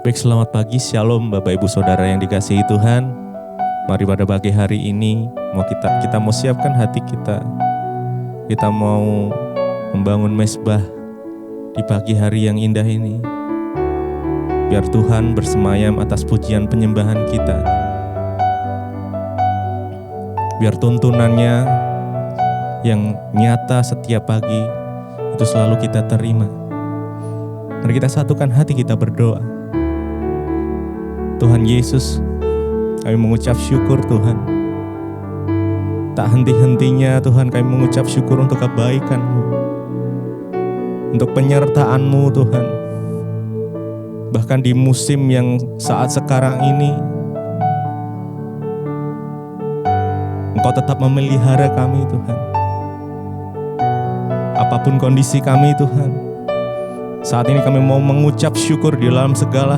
Baik, selamat pagi, shalom Bapak Ibu Saudara yang dikasihi Tuhan. Mari pada pagi hari ini kita mau siapkan hati kita. Kita mau membangun mezbah di pagi hari yang indah ini. Biar Tuhan bersemayam atas pujian penyembahan kita. Biar tuntunannya yang nyata setiap pagi itu selalu kita terima. Mari kita satukan hati kita berdoa. Tuhan Yesus, kami mengucap syukur Tuhan. Tak henti-hentinya Tuhan kami mengucap syukur untuk kebaikan-Mu, untuk penyertaan-Mu Tuhan. Bahkan di musim yang saat sekarang ini, Engkau tetap memelihara kami Tuhan. Apapun kondisi kami Tuhan, saat ini kami mau mengucap syukur di dalam segala.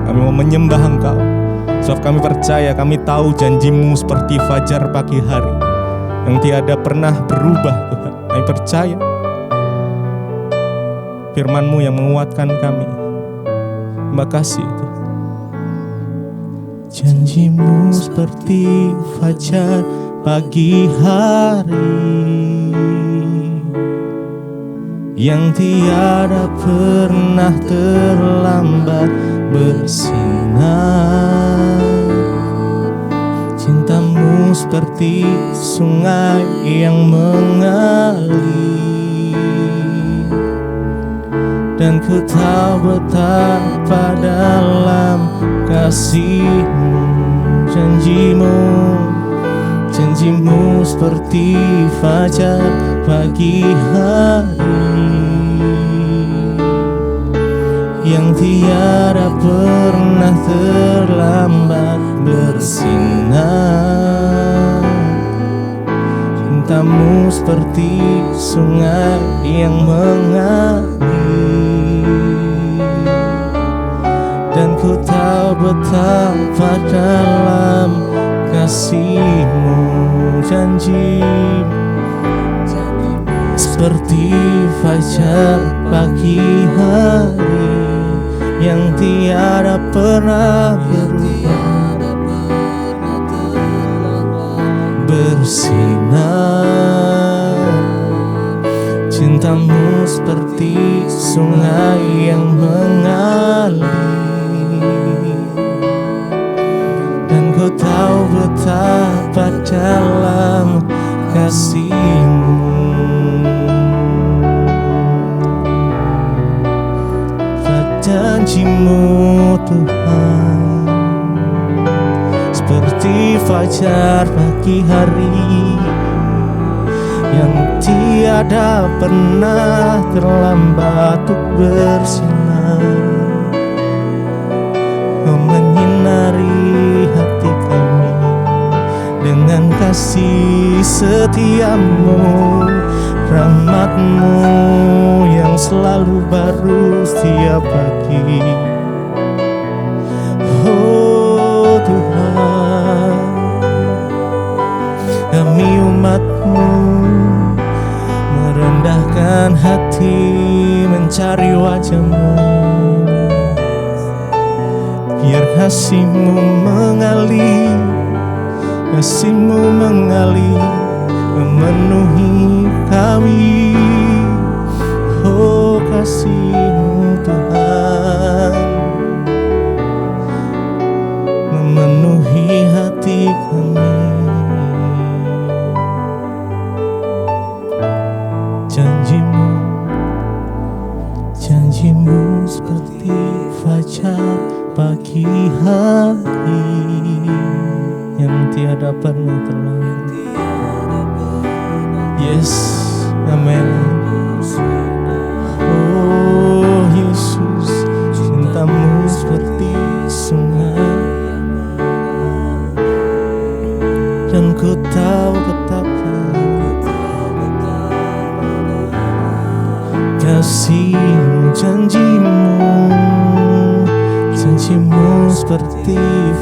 Kami mau menyembah Engkau. Sebab kami percaya, kami tahu janji-Mu seperti fajar pagi hari yang tiada pernah berubah Tuhan. Kami percaya firman-Mu yang menguatkan kami. Terima kasih Tuhan. Janji-Mu seperti fajar pagi hari yang tiada pernah terlambat bersinar. Cinta-Mu seperti sungai yang mengalir, dan ku tahu betapa dalam kasih-Mu. Janji-Mu seperti fajar pagi hari yang tiada pernah terlambat bersinar. Cinta-Mu seperti sungai yang mengalir, dan ku tahu betapa dalam kasih-Mu. Janji-Mu seperti fajar pagi hari yang tiada pernah berubah, bersinar. Cinta-Mu seperti sungai yang mengalir, dan ku tahu betapa dalam kasih-Mu. Janji-Mu Tuhan seperti fajar pagi hari yang tiada pernah terlambat untuk bersinar, menyinari hati kami dengan kasih setia-Mu, rahmat-Mu yang selalu baru setiap pagi. Oh Tuhan, kami umat-Mu merendahkan hati mencari wajah-Mu. Biar kasih-Mu mengalir, kasih-Mu mengalir memenuhi kami. Oh kasih-Mu Tuhan memenuhi hati kami. Janji-Mu seperti fajar pagi hari yang tiada pernah terlambat. Yes, amen. Oh Yesus, cinta-Mu seperti sungai, dan ku tahu betapa kasih-Mu. Janji-Mu seperti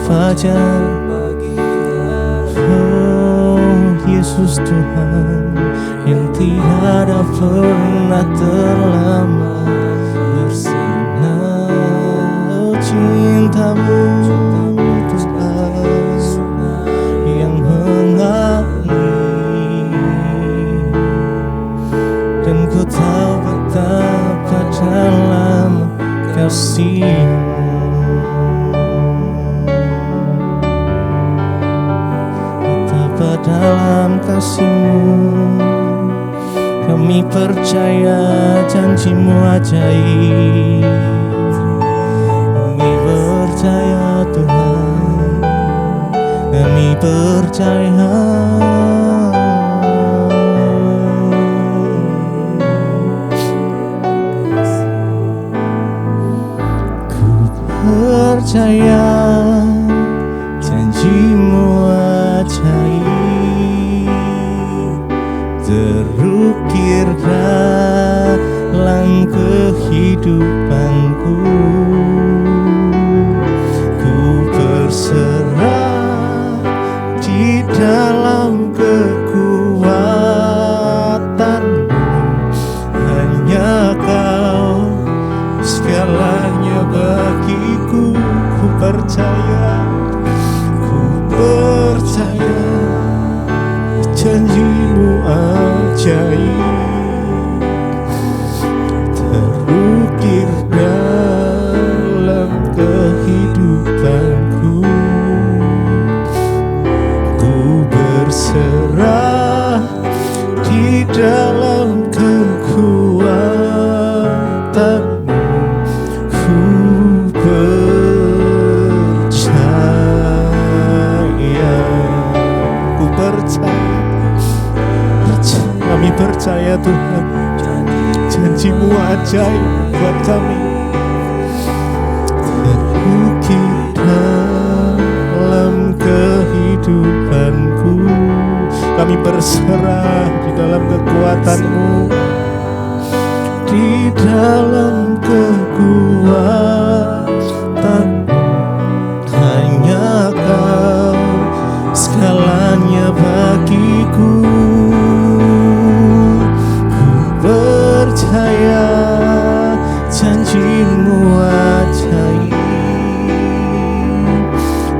fajar. Oh Yesus Tuhan yang tiada pernah terlambat bersinar. cintamu Tuhan yang mengalir, dan ku tahu betapa dalam kasih-Mu. Betapa dalam kasih-Mu, kami percaya janji-Mu ajaib. Kami percaya Tuhan, kami percaya. Ku percaya janji-Mu ajaib, terukir dalam kehidupanku. Ku berserah di dalam kekuatan-Mu. Hanya Kau segalanya bagiku. Ku percaya janji-Mu ajaib, terukir dalam kehidupanku. Ku berserah di dalam kekuatan-Mu. Ku kami percaya Tuhan, janji-Mu ajaib buat kami, terukir dalam kehidupanku. Kami berserah di dalam kekuatan-Mu, di dalam kekuatan-Mu. Hanya Kau segalanya bagiku. Percaya janji-Mu ajaib,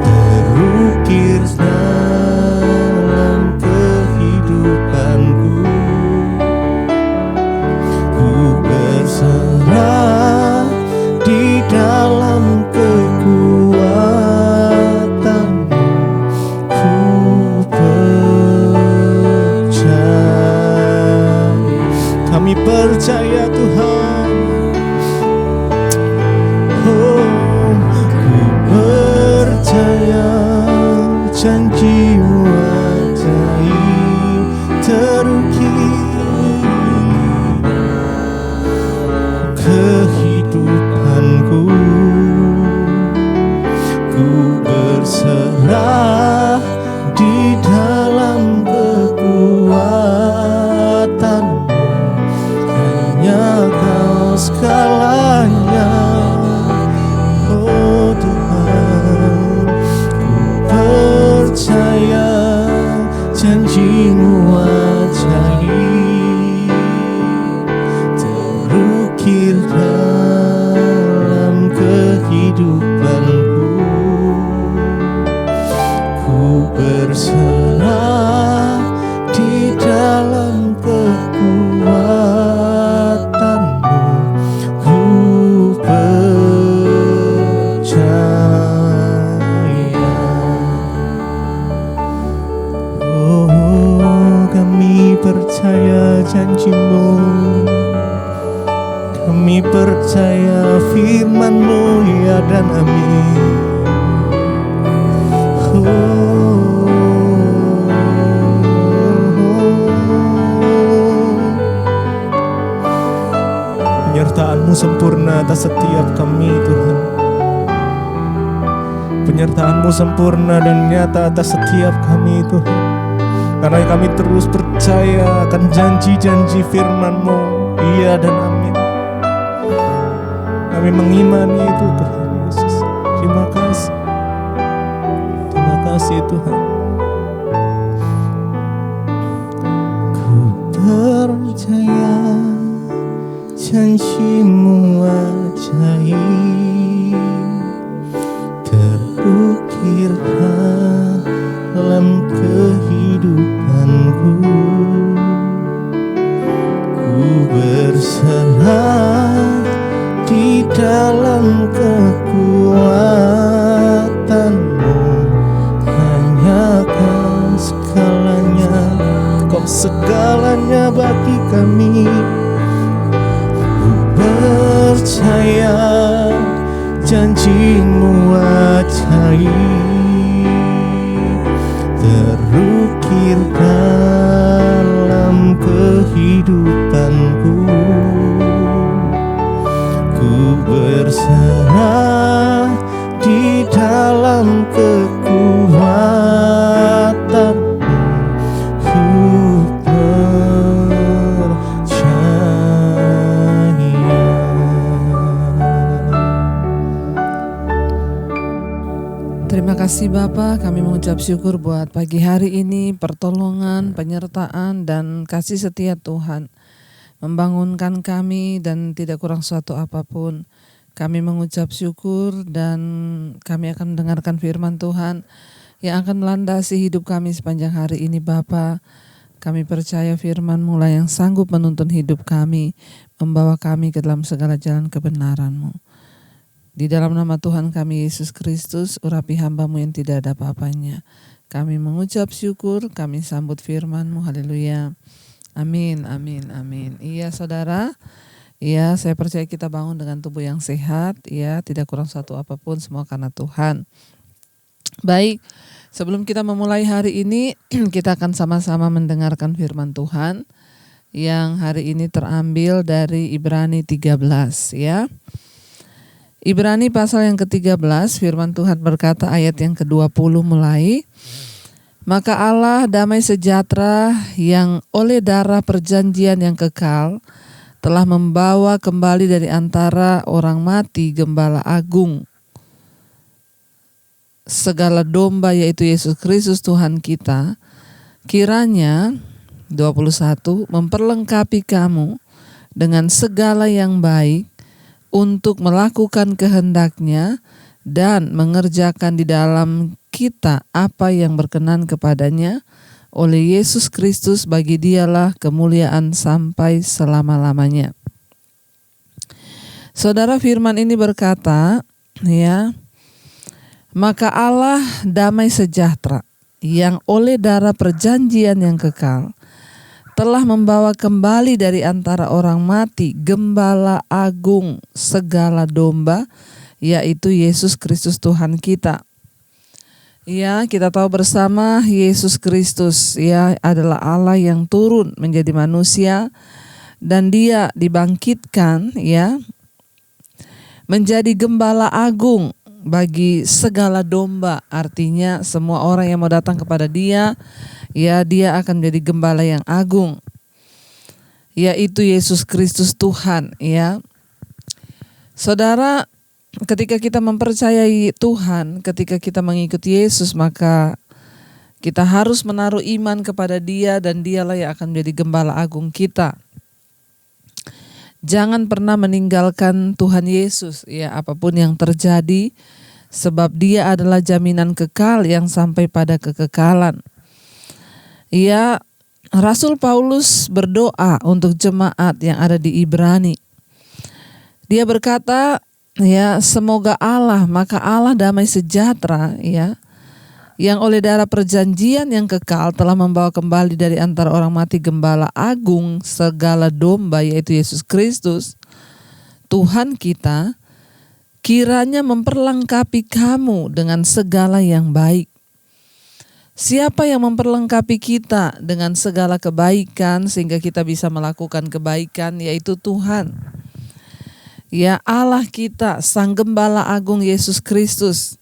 terukir dalam kehidupanku. Ku berserah di dalam kekuatan-Mu. Ku kami percaya Tuhan, oh, ku percaya janji-Mu ajaib, terukir kehidupanku. Ku berserah di dalam kekuatan-Mu. Hanya Kau segalanya, oh Tuhan. Ku percaya janji-Mu ajaib, terukir dalam kehidupanku. Ku berserah di dalam kekuatan-Mu. Ku percaya. Oh, kami percaya janji-Mu, kami percaya firman-Mu, ya dan amin. Penyertaan-Mu sempurna atas setiap kami Tuhan. Penyertaan-Mu sempurna dan nyata atas setiap kami Tuhan. Karena kami terus percaya akan janji-janji firman-Mu, iya dan amin. Kami mengimani itu Tuhan Yesus. Terima kasih. Terima kasih Tuhan. Ku percaya janji-Mu ajaib, terukir dalam kehidupanku. Ku berserah di dalam kekuatanmu. Hanya Kau segalanya, Kau segalanya bagi kami. Ku percaya janji-Mu ajaib, terukir dalam kehidupanku. Ku berserah di dalam kekuatan-Mu. Ku percaya. Terima kasih Bapa, kami mengucap syukur buat pagi hari ini, pertolongan, penyertaan, dan kasih setia Tuhan membangunkan kami dan tidak kurang suatu apapun. Kami mengucap syukur dan kami akan mendengarkan firman Tuhan yang akan melandasi hidup kami sepanjang hari ini Bapa. Kami percaya firman-Mu lah yang sanggup menuntun hidup kami, membawa kami ke dalam segala jalan kebenaran-Mu. Di dalam nama Tuhan kami Yesus Kristus, urapi hamba-Mu yang tidak ada apa-apanya. Kami mengucap syukur, kami sambut firman-Mu, haleluya. Amin, amin, amin. Iya saudara, iya saya percaya kita bangun dengan tubuh yang sehat, ya tidak kurang satu apapun, semua karena Tuhan. Baik, sebelum kita memulai hari ini, kita akan sama-sama mendengarkan firman Tuhan yang hari ini terambil dari Ibrani 13 ya. Ibrani pasal yang ke-13, firman Tuhan berkata ayat yang ke-20 mulai. Maka Allah damai sejahtera yang oleh darah perjanjian yang kekal telah membawa kembali dari antara orang mati Gembala Agung, segala domba yaitu Yesus Kristus Tuhan kita, kiranya 21 memperlengkapi kamu dengan segala yang baik untuk melakukan kehendak-Nya dan mengerjakan di dalam kita apa yang berkenan kepadanya oleh Yesus Kristus. Bagi Dialah kemuliaan sampai selama-lamanya. Saudara, firman ini berkata, ya, maka Allah damai sejahtera yang oleh darah perjanjian yang kekal telah membawa kembali dari antara orang mati Gembala Agung segala domba, yaitu Yesus Kristus Tuhan kita. Ya, kita tahu bersama Yesus Kristus ya adalah Allah yang turun menjadi manusia dan Dia dibangkitkan ya menjadi Gembala Agung bagi segala domba. Artinya semua orang yang mau datang kepada Dia, ya Dia akan menjadi gembala yang agung, yaitu Yesus Kristus Tuhan ya. Saudara, ketika kita mempercayai Tuhan, ketika kita mengikuti Yesus, maka kita harus menaruh iman kepada Dia dan Dialah yang akan menjadi gembala agung kita. Jangan pernah meninggalkan Tuhan Yesus ya, apapun yang terjadi, sebab Dia adalah jaminan kekal yang sampai pada kekekalan. Ya, Rasul Paulus berdoa untuk jemaat yang ada di Ibrani. Dia berkata, ya, semoga Allah, maka Allah damai sejahtera, ya, yang oleh darah perjanjian yang kekal telah membawa kembali dari antara orang mati Gembala Agung segala domba, yaitu Yesus Kristus, Tuhan kita, kiranya memperlengkapi kamu dengan segala yang baik. Siapa yang memperlengkapi kita dengan segala kebaikan sehingga kita bisa melakukan kebaikan, yaitu Tuhan. Ya, Allah kita, Sang Gembala Agung Yesus Kristus.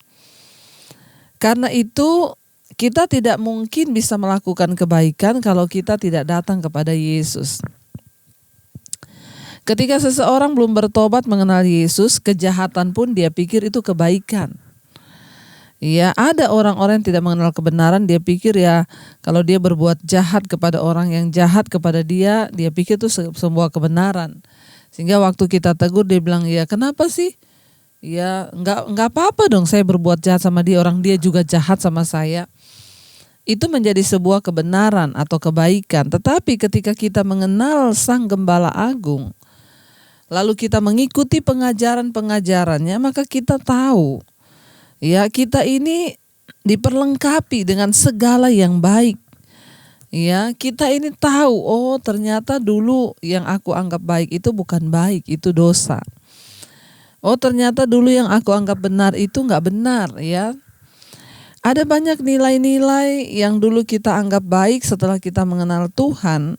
Karena itu kita tidak mungkin bisa melakukan kebaikan kalau kita tidak datang kepada Yesus. Ketika seseorang belum bertobat mengenal Yesus, kejahatan pun dia pikir itu kebaikan. Ya, ada orang-orang yang tidak mengenal kebenaran, dia pikir ya kalau dia berbuat jahat kepada orang yang jahat kepada dia, dia pikir itu sebuah kebenaran. Sehingga waktu kita tegur dia bilang, ya kenapa sih Ya, nggak apa-apa dong saya berbuat jahat sama dia, orang dia juga jahat sama saya. Itu menjadi sebuah kebenaran atau kebaikan. Tetapi ketika kita mengenal Sang Gembala Agung, lalu kita mengikuti pengajaran-pengajarannya, maka kita tahu, ya, kita ini diperlengkapi dengan segala yang baik. Ya, kita ini tahu, oh ternyata dulu yang aku anggap baik itu bukan baik, itu dosa. Oh ternyata dulu yang aku anggap benar itu nggak benar, ya. Ada banyak nilai-nilai yang dulu kita anggap baik, setelah kita mengenal Tuhan,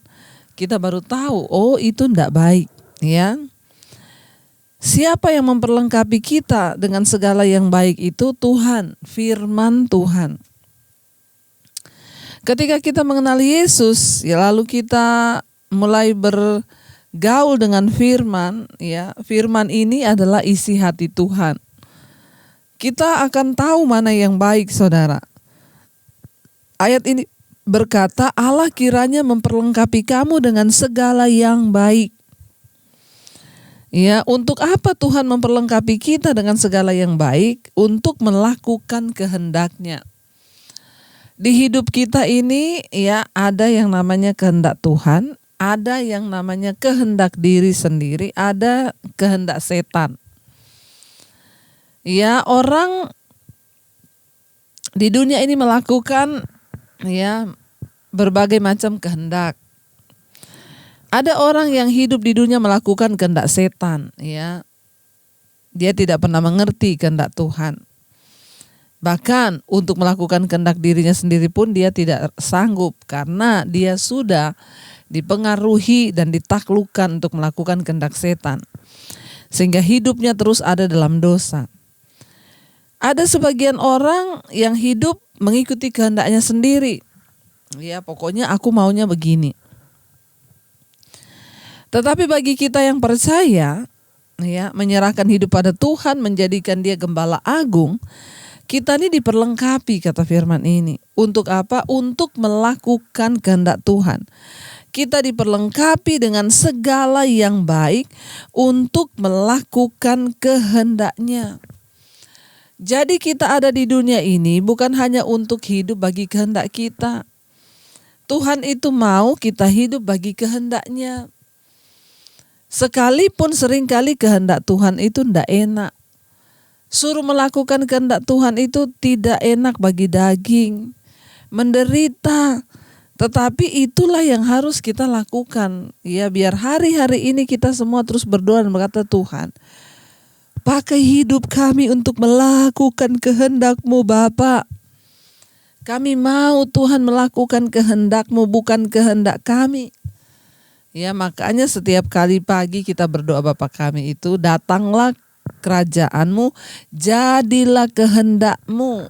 kita baru tahu, oh itu nggak baik, ya. Siapa yang memperlengkapi kita dengan segala yang baik itu? Tuhan, firman Tuhan. Ketika kita mengenal Yesus, ya lalu kita mulai bergaul dengan firman, ya. Firman ini adalah isi hati Tuhan. Kita akan tahu mana yang baik, saudara. Ayat ini berkata, Allah kiranya memperlengkapi kamu dengan segala yang baik. Ya, untuk apa Tuhan memperlengkapi kita dengan segala yang baik? Untuk melakukan kehendak-Nya. Di hidup kita ini, ya, ada yang namanya kehendak Tuhan, ada yang namanya kehendak diri sendiri, ada kehendak setan. Ya, orang di dunia ini melakukan, ya, berbagai macam kehendak. Ada orang yang hidup di dunia melakukan kehendak setan, ya. Dia tidak pernah mengerti kehendak Tuhan. Bahkan untuk melakukan kehendak dirinya sendiri pun dia tidak sanggup, karena dia sudah dipengaruhi dan ditaklukkan untuk melakukan kehendak setan. Sehingga hidupnya terus ada dalam dosa. Ada sebagian orang yang hidup mengikuti kehendaknya sendiri. Ya, pokoknya aku maunya begini. Tetapi bagi kita yang percaya, ya, menyerahkan hidup pada Tuhan, menjadikan Dia Gembala Agung, kita ini diperlengkapi, kata firman ini. Untuk apa? Untuk melakukan kehendak Tuhan. Kita diperlengkapi dengan segala yang baik untuk melakukan kehendak-Nya. Jadi kita ada di dunia ini bukan hanya untuk hidup bagi kehendak kita. Tuhan itu mau kita hidup bagi kehendak-Nya. Sekalipun seringkali kehendak Tuhan itu tidak enak. Suruh melakukan kehendak Tuhan itu tidak enak bagi daging. Menderita. Tetapi itulah yang harus kita lakukan. Ya, biar hari-hari ini kita semua terus berdoa dan berkata, Tuhan, pakai hidup kami untuk melakukan kehendak-Mu, Bapa. Kami mau Tuhan melakukan kehendak-Mu, bukan kehendak kami. Ya, makanya setiap kali pagi kita berdoa, Bapa kami itu, datanglah kerajaan-Mu, jadilah kehendak-Mu.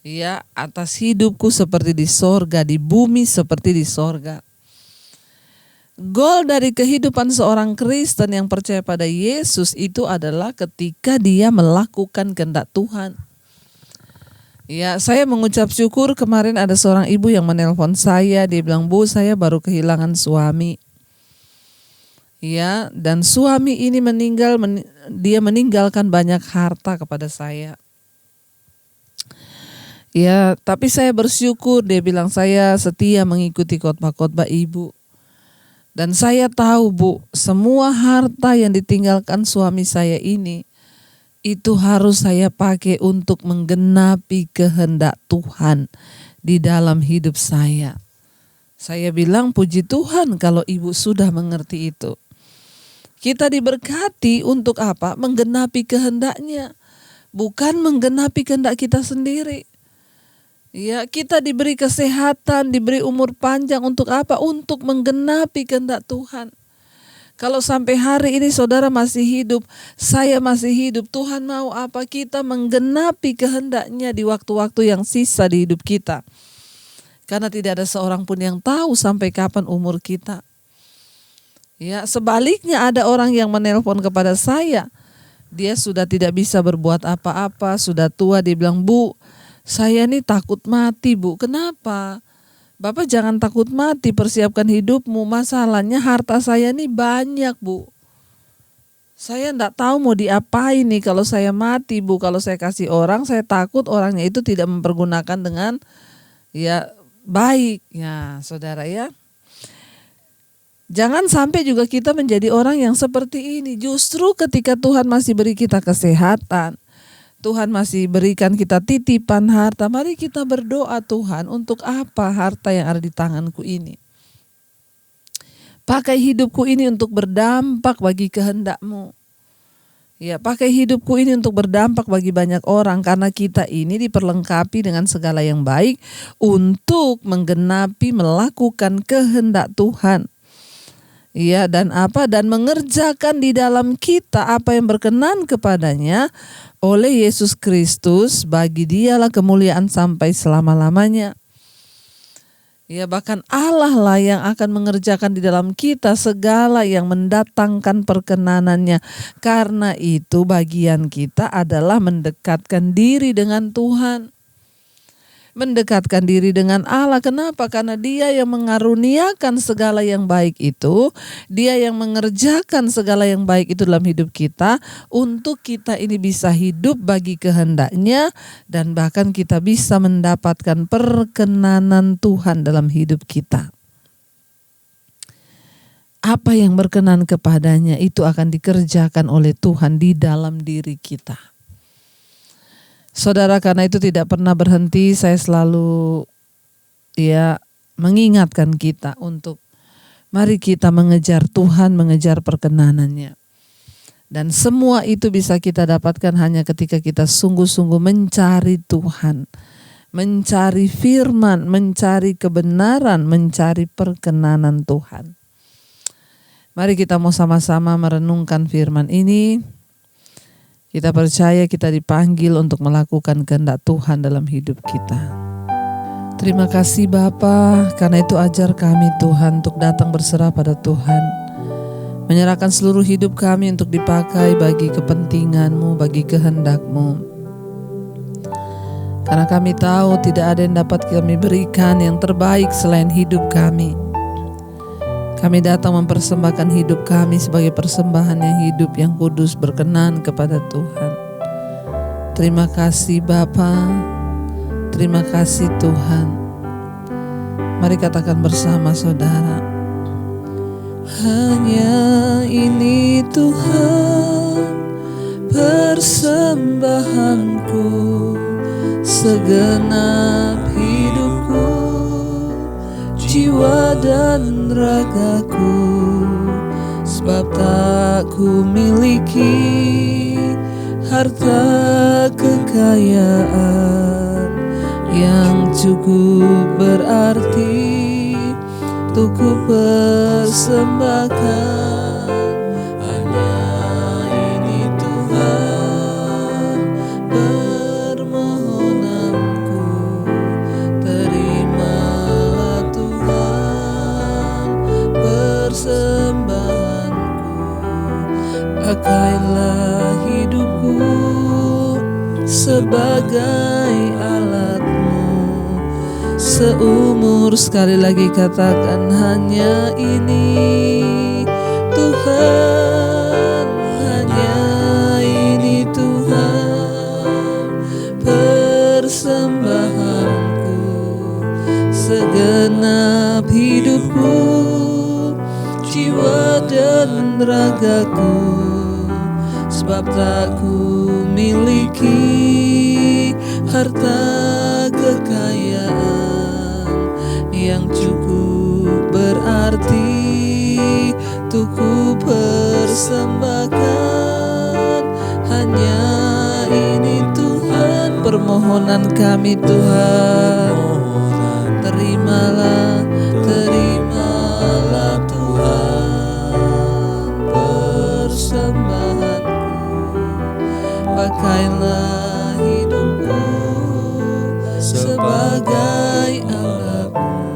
Ya, atas hidupku seperti di sorga, di bumi seperti di sorga. Goal dari kehidupan seorang Kristen yang percaya pada Yesus itu adalah ketika dia melakukan kehendak Tuhan. Ya, saya mengucap syukur kemarin ada seorang ibu yang menelpon saya, dia bilang, Bu, saya baru kehilangan suami. Ya, dan suami ini dia meninggalkan banyak harta kepada saya. Ya, tapi saya bersyukur, dia bilang, saya setia mengikuti khotbah-khotbah ibu. Dan saya tahu, Bu, semua harta yang ditinggalkan suami saya ini, itu harus saya pakai untuk menggenapi kehendak Tuhan di dalam hidup saya. Saya bilang, puji Tuhan kalau ibu sudah mengerti itu. Kita diberkati untuk apa? Menggenapi kehendak-Nya, bukan menggenapi kehendak kita sendiri. Ya, kita diberi kesehatan, diberi umur panjang untuk apa? Untuk menggenapi kehendak Tuhan. Kalau sampai hari ini saudara masih hidup, saya masih hidup, Tuhan mau apa? Kita menggenapi kehendak-Nya di waktu-waktu yang sisa di hidup kita. Karena tidak ada seorang pun yang tahu sampai kapan umur kita. Ya, sebaliknya ada orang yang menelpon kepada saya. Dia sudah tidak bisa berbuat apa-apa, sudah tua, dia bilang, Bu, saya ini takut mati, Bu. Kenapa? Bapak jangan takut mati, persiapkan hidupmu. Masalahnya harta saya ini banyak, Bu. Saya enggak tahu mau diapain nih kalau saya mati, Bu. Kalau saya kasih orang, saya takut orangnya itu tidak mempergunakan dengan ya baik. Ya, Saudara ya. Jangan sampai juga kita menjadi orang yang seperti ini. Justru ketika Tuhan masih beri kita kesehatan, Tuhan masih berikan kita titipan harta, mari kita berdoa, Tuhan, untuk apa harta yang ada di tanganku ini? Pakai hidupku ini untuk berdampak bagi kehendak-Mu. Ya, pakai hidupku ini untuk berdampak bagi banyak orang, karena kita ini diperlengkapi dengan segala yang baik untuk menggenapi melakukan kehendak Tuhan. Ya, dan mengerjakan di dalam kita apa yang berkenan kepadanya oleh Yesus Kristus, bagi Dialah kemuliaan sampai selama-lamanya. Ya, bahkan Allah lah yang akan mengerjakan di dalam kita segala yang mendatangkan perkenanannya. Karena itu bagian kita adalah mendekatkan diri dengan Tuhan. Mendekatkan diri dengan Allah. Kenapa? Karena Dia yang mengaruniakan segala yang baik itu, Dia yang mengerjakan segala yang baik itu dalam hidup kita, untuk kita ini bisa hidup bagi kehendak-Nya, dan bahkan kita bisa mendapatkan perkenanan Tuhan dalam hidup kita. Apa yang berkenan kepadanya itu akan dikerjakan oleh Tuhan di dalam diri kita. Saudara, karena itu tidak pernah berhenti, saya selalu mengingatkan kita untuk mari kita mengejar Tuhan, mengejar perkenanannya. Dan semua itu bisa kita dapatkan hanya ketika kita sungguh-sungguh mencari Tuhan, mencari firman, mencari kebenaran, mencari perkenanan Tuhan. Mari kita mau sama-sama merenungkan firman ini. Kita percaya kita dipanggil untuk melakukan kehendak Tuhan dalam hidup kita. Terima kasih Bapa, karena itu ajar kami Tuhan untuk datang berserah pada Tuhan. Menyerahkan seluruh hidup kami untuk dipakai bagi kepentingan-Mu, bagi kehendak-Mu. Karena kami tahu tidak ada yang dapat kami berikan yang terbaik selain hidup kami. Kami datang mempersembahkan hidup kami sebagai persembahan yang hidup, yang kudus, berkenan kepada Tuhan. Terima kasih Bapa, terima kasih Tuhan. Mari katakan bersama saudara. Hanya ini Tuhan persembahanku, segenap hidupku, jiwa dan ragaku, sebab tak ku miliki harta kekayaan yang cukup berarti untuk ku persembahkan. Hanya ini Tuhan permohonanku, terimalah Tuhan persembahanku. Pakailah hidupku sebagai alat-Mu. Seumur, sekali lagi katakan, hanya ini Tuhan, hanya ini Tuhan persembahanku, segenap hidupku, jiwa dan ragaku, sebab tak ku miliki harta kekayaan yang cukup berarti untuk ku persembahkan. Hanya ini Tuhan permohonan kami Tuhan. Terimalah, terimalah Tuhan persembahanku. Pakailah hidupku sebagai alat-Mu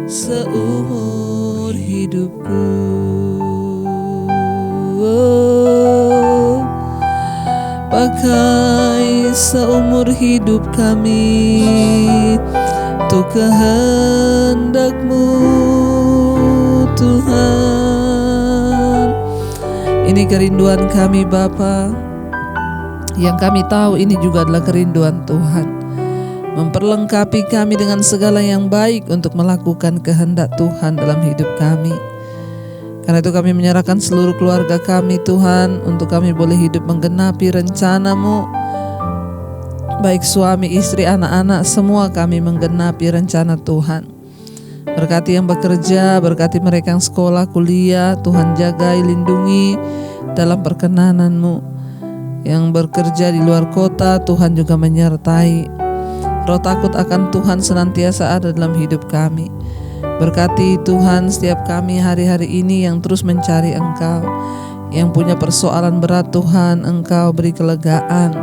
seumur hidupku. Pakai seumur hidup kami untuk kehendak-Mu Tuhan. Ini kerinduan kami Bapa, yang kami tahu ini juga adalah kerinduan Tuhan. Memperlengkapi kami dengan segala yang baik untuk melakukan kehendak Tuhan dalam hidup kami. Karena itu kami menyerahkan seluruh keluarga kami Tuhan, untuk kami boleh hidup menggenapi rencana-Mu. Baik suami, istri, anak-anak, semua kami menggenapi rencana Tuhan. Berkati yang bekerja, berkati mereka yang sekolah, kuliah, Tuhan jagai, lindungi dalam perkenanan-Mu. Yang bekerja di luar kota, Tuhan juga menyertai. Roh takut akan Tuhan senantiasa ada dalam hidup kami. Berkati Tuhan setiap kami hari-hari ini yang terus mencari Engkau. Yang punya persoalan berat Tuhan, Engkau beri kelegaan.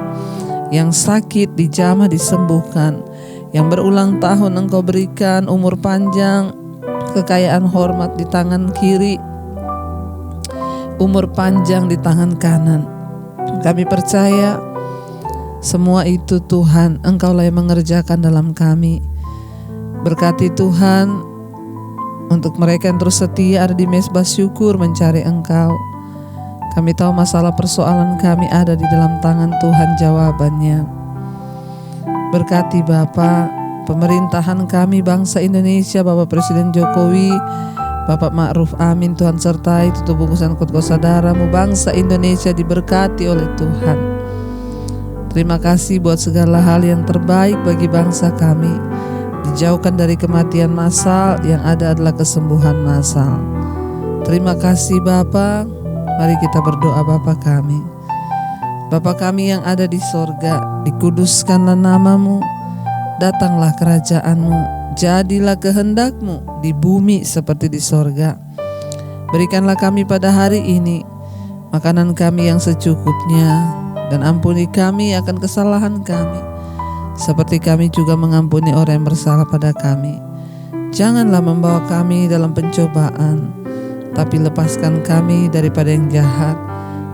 Yang sakit dijamah disembuhkan. Yang berulang tahun Engkau berikan umur panjang, kekayaan hormat di tangan kiri, umur panjang di tangan kanan. Kami percaya semua itu Tuhan, Engkau-lah yang mengerjakan dalam kami. Berkati Tuhan untuk mereka yang terus setia ada di mezbah syukur mencari Engkau. Kami tahu masalah persoalan kami ada di dalam tangan Tuhan jawabannya. Berkati Bapa, pemerintahan kami bangsa Indonesia, Bapak Presiden Jokowi, Bapak Ma'ruf Amin, Tuhan sertai tutup bungkusan kotko saudaramu. Bangsa Indonesia diberkati oleh Tuhan. Terima kasih buat segala hal yang terbaik bagi bangsa kami. Dijauhkan dari kematian massal, yang ada adalah kesembuhan massal. Terima kasih Bapa. Mari kita berdoa Bapa kami. Bapa kami yang ada di sorga, dikuduskanlah nama-Mu, datanglah kerajaan-Mu, jadilah kehendak-Mu di bumi seperti di sorga. Berikanlah kami pada hari ini makanan kami yang secukupnya, dan ampuni kami akan kesalahan kami, seperti kami juga mengampuni orang yang bersalah pada kami. Janganlah membawa kami dalam pencobaan, tapi lepaskan kami daripada yang jahat.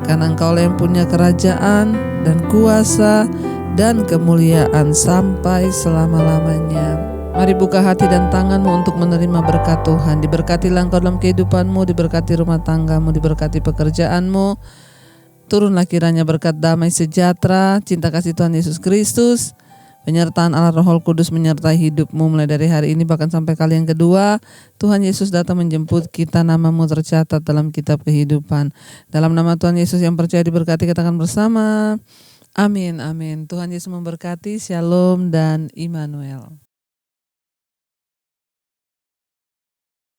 Karena Engkau-lah yang punya kerajaan dan kuasa dan kemuliaan sampai selama-lamanya. Mari buka hati dan tanganmu untuk menerima berkat Tuhan. Diberkatilah engkau dalam kehidupanmu, diberkati rumah tanggamu, diberkati pekerjaanmu. Turunlah kiranya berkat damai sejahtera, cinta kasih Tuhan Yesus Kristus, penyertaan Allah Roh Kudus menyertai hidupmu mulai dari hari ini bahkan sampai kali yang kedua. Tuhan Yesus datang menjemput kita, namamu tercatat dalam kitab kehidupan. Dalam nama Tuhan Yesus yang percaya diberkati, katakan bersama, amin, amin. Tuhan Yesus memberkati, shalom dan Immanuel.